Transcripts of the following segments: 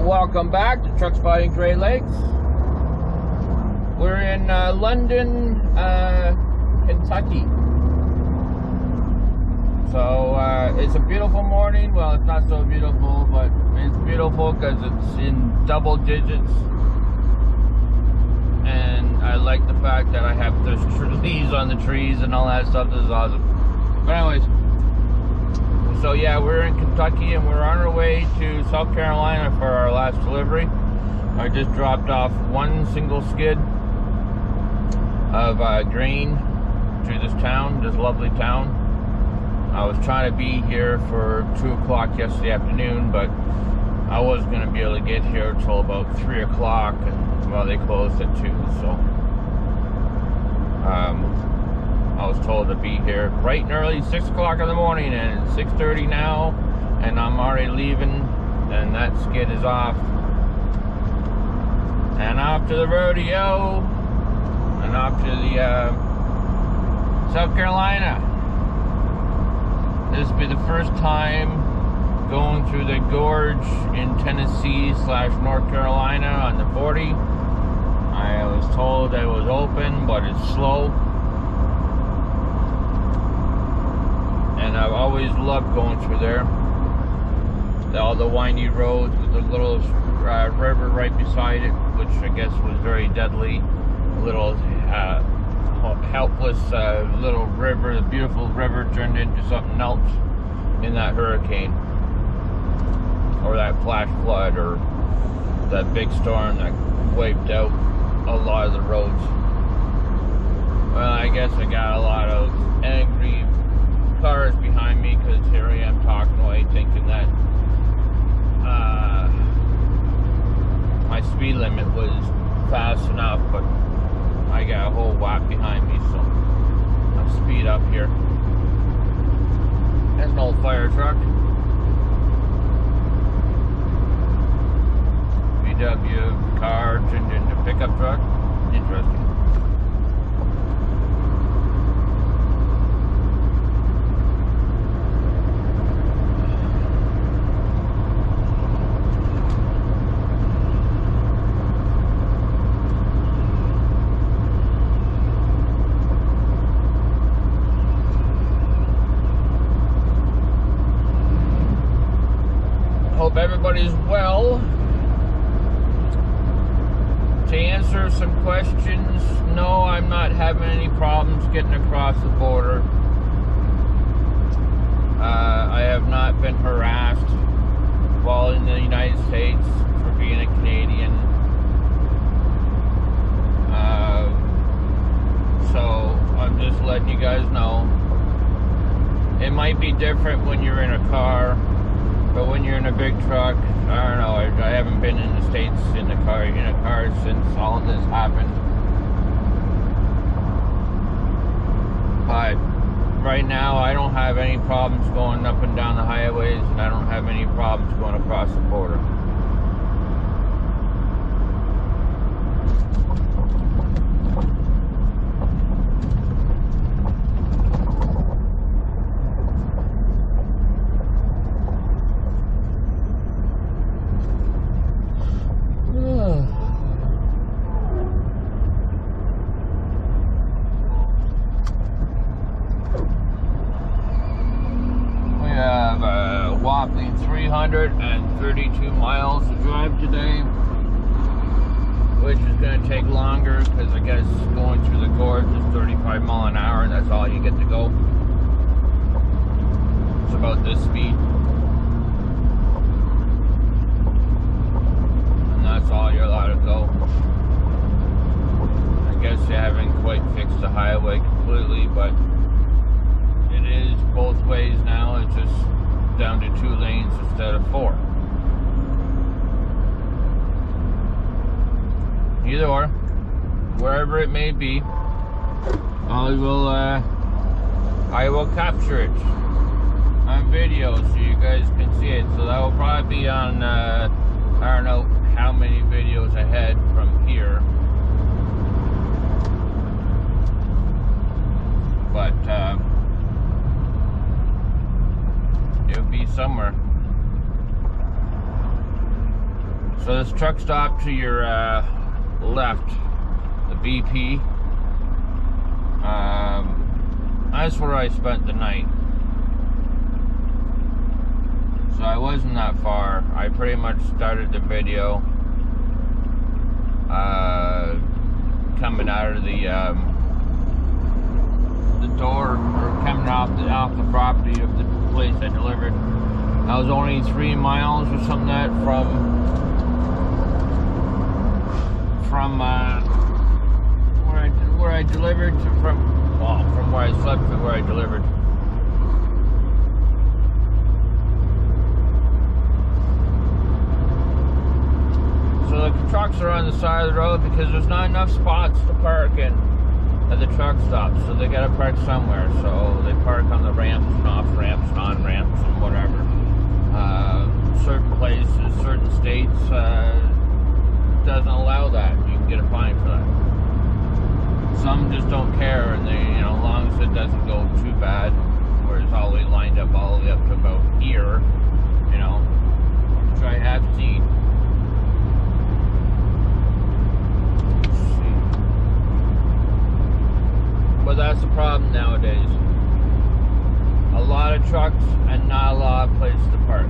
Welcome back to Truck Spotting Great Lakes. We're in London, Kentucky. So it's a beautiful morning. Well, it's not so beautiful, but it's beautiful because it's in double digits. And I like the fact that I have the leaves on the trees and all that stuff. This is awesome. But anyways, so yeah, we're in Kentucky and we're on our way to South Carolina for our last delivery. I just dropped off one single skid of grain to this town, this lovely town. I was trying to be here for 2 o'clock yesterday afternoon, but I wasn't going to be able to get here until about 3 o'clock, and well, they closed at 2, so I was told to be here bright and early, 6 o'clock in the morning, and it's 6:30 now, and I'm already leaving, and that skid is off. And off to the rodeo, and off to the South Carolina. This will be the first time going through the gorge in Tennessee / North Carolina on the 40. I was told that it was open, but it's slow. And I've always loved going through there. All the windy roads with the little river right beside it, which I guess was very deadly. A little helpless little river, the beautiful river turned into something else in that hurricane. Or that flash flood, or that big storm that wiped out a lot of the roads. Well, I guess I got a lot of angry cars behind me because here I am talking away thinking that my speed limit was fast enough, but I got a whole lot behind me, so I'll speed up here. There's an old fire truck. VW car turned into pickup truck. Interesting. Hope everybody's well. To answer some questions, no, I'm not having any problems getting across the border. I have not been harassed while in the United States for being a Canadian. So I'm just letting you guys know. It might be different when you're in a car. But when you're in a big truck, I don't know, I haven't been in the States in a car since all of this happened. But right now, I don't have any problems going up and down the highways, and I don't have any problems going across the border. Whopping 332 miles to drive today, which is going to take longer because I guess going through the gorge is 35 miles an hour and that's all you get to go. It's about this speed, and that's all you're allowed to go. I guess they haven't quite fixed the highway completely, but it is both ways now. It's just down to 2 lanes instead of 4. Either or, wherever it may be, I will capture it on video so you guys can see it. So that will probably be on I don't know how many videos ahead from here, but it'll be somewhere. So this truck stop to your left, the BP, that's where I spent the night. So I wasn't that far. I pretty much started the video coming out of the door, or coming off the property of the place I delivered. I was only 3 miles or something like that from where I delivered to, from where I slept to where I delivered. So the trucks are on the side of the road because there's not enough spots to park in at the truck stop, so they gotta park somewhere. So they park on the ramps and off ramps, non-ramps, and whatever. Certain places, certain states doesn't allow that. You can get a fine for that. Some just don't care, and they, as long as it doesn't go too bad, where it's always lined up all the way up to about here, which I have seen. But that's the problem nowadays. A lot of trucks and not a lot of places to park.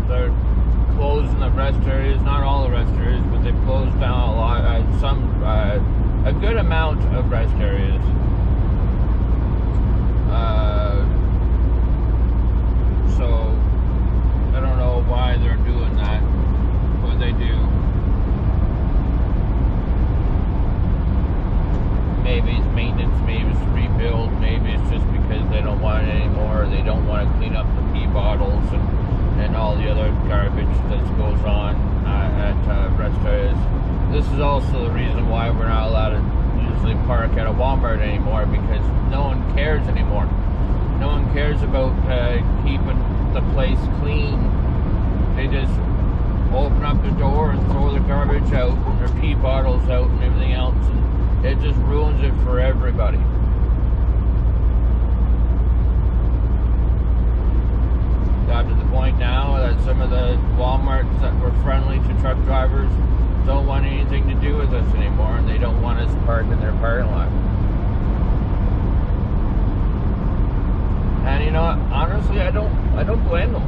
They're closing the rest areas, not all the rest areas, but they've closed down a lot, a good amount of rest areas. So I don't know why they're doing that, but they do. Maybe it's maintenance, maybe it's rebuild, maybe it's just because they don't want it anymore. They don't want to clean up the pee bottles and all the other garbage that goes on at rest areas. This is also the reason why we're not allowed to usually park at a Walmart anymore, because no one cares anymore. No one cares about keeping the place clean. They just open up the door and throw the garbage out, and their pee bottles out and everything else. And it just ruins it for everybody. Got to the point now that some of the Walmarts that were friendly to truck drivers don't want anything to do with us anymore, and they don't want us to park in their parking lot. And honestly, I don't blame them.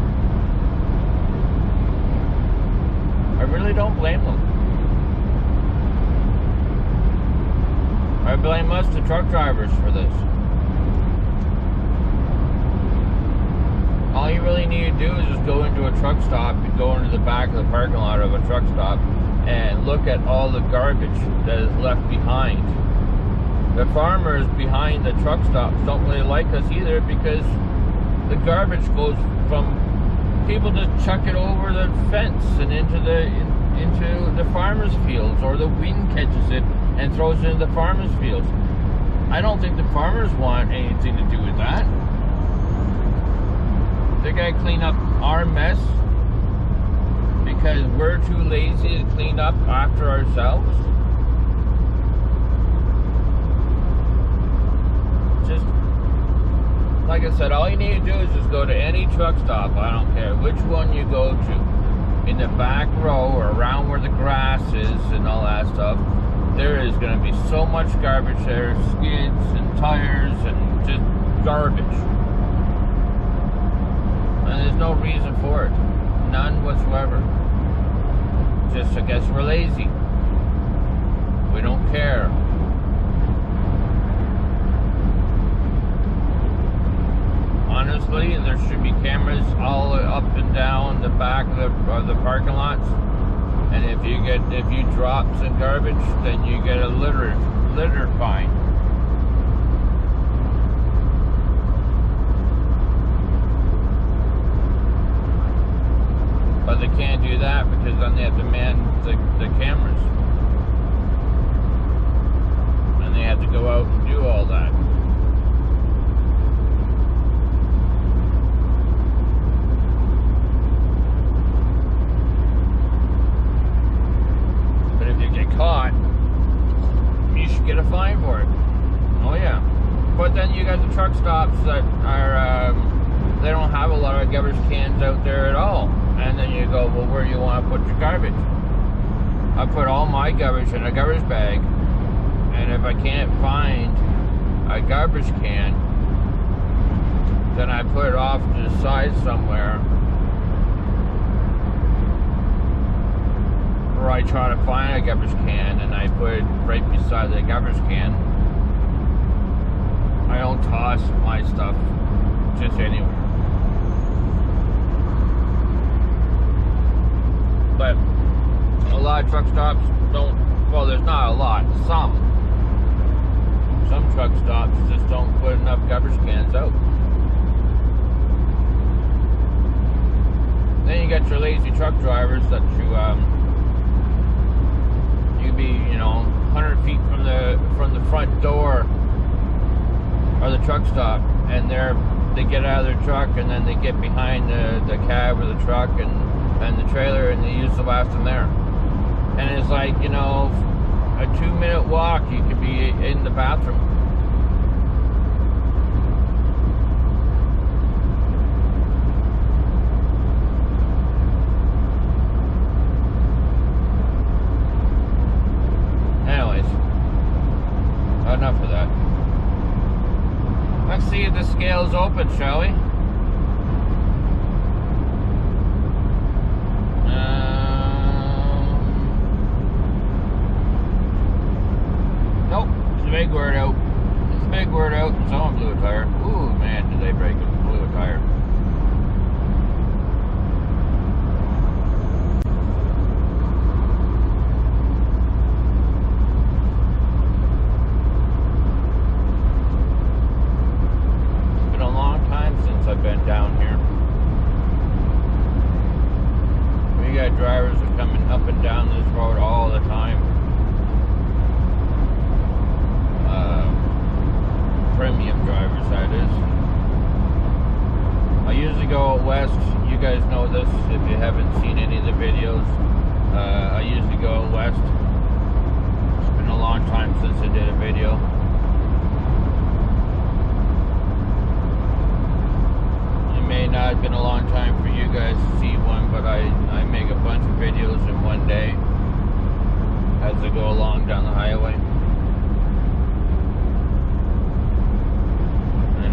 I really don't blame them. I blame us, the truck drivers, for this. All you really need to do is just go into a truck stop and go into the back of the parking lot of a truck stop and look at all the garbage that is left behind. The farmers behind the truck stops don't really like us either, because the garbage goes from people to chuck it over the fence and into the farmers' fields, or the wind catches it and throws it into the farmers' fields. I don't think the farmers want anything to do with that. They gotta clean up our mess because we're too lazy to clean up after ourselves. Just like I said, all you need to do is just go to any truck stop. I don't care which one you go to, in the back row or around where the grass is and all that stuff. There is going to be so much garbage there, skids and tires and just garbage. And there's no reason for it. None whatsoever. Just, I guess, we're lazy. We don't care. Honestly, there should be cameras all up and down the back of the parking lots. And if you drop some garbage, then you get a litter fine. But they can't do that because then they have to man the cameras. And they have to go out and do all that. But if you get caught, you should get a fine for it. Oh yeah. But then you got the truck stops that are they don't have a lot of garbage cans cans out there at all. And then you go, well, where do you want to put your garbage? I put all my garbage in a garbage bag, and if I can't find a garbage can, then I put it off to the side somewhere, or I try to find a garbage can and I put it right beside the garbage can. I don't toss my stuff just anywhere. But a lot of truck stops don't, well, there's not a lot, some truck stops just don't put enough garbage cans out. Then you got your lazy truck drivers that you be, you know, 100 feet from the front door of the truck stop, and they get out of their truck and then they get behind the cab or the truck and the trailer, and they use the last one there. And it's like, you know, a 2-minute walk, you could be in the bathroom. Anyways, enough of that. Let's see if the scale's open, shall we? Nope, it's a big word out. It's a big word out, and someone blew a tire. Ooh, man, did they break it? Blew a tire. It's been a long time since I've been down here. We got drivers that are coming up and down this road all the time. Premium drivers, that is. I usually go out west. You guys know this if you haven't seen any of the videos. I usually go out west. It's been a long time since I did a video. It may not have been a long time for you guys to see one, but I make a bunch of videos in one day as I go along down the highway.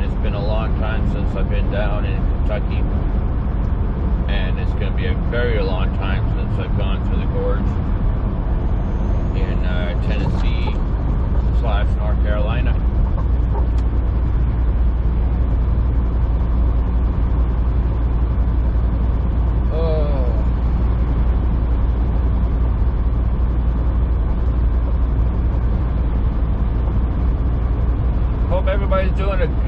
It's been a long time since I've been down in Kentucky, and it's going to be a very long time since I've gone to the gorge in Tennessee / North Carolina. Hope everybody's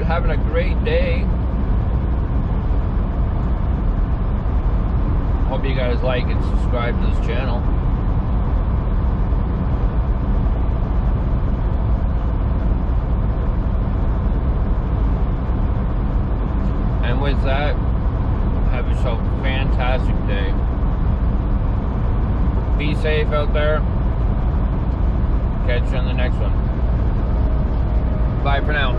having a great day. Hope you guys like and subscribe to this channel. And with that, have yourself a fantastic day. Be safe out there. Catch you on the next one. Bye for now.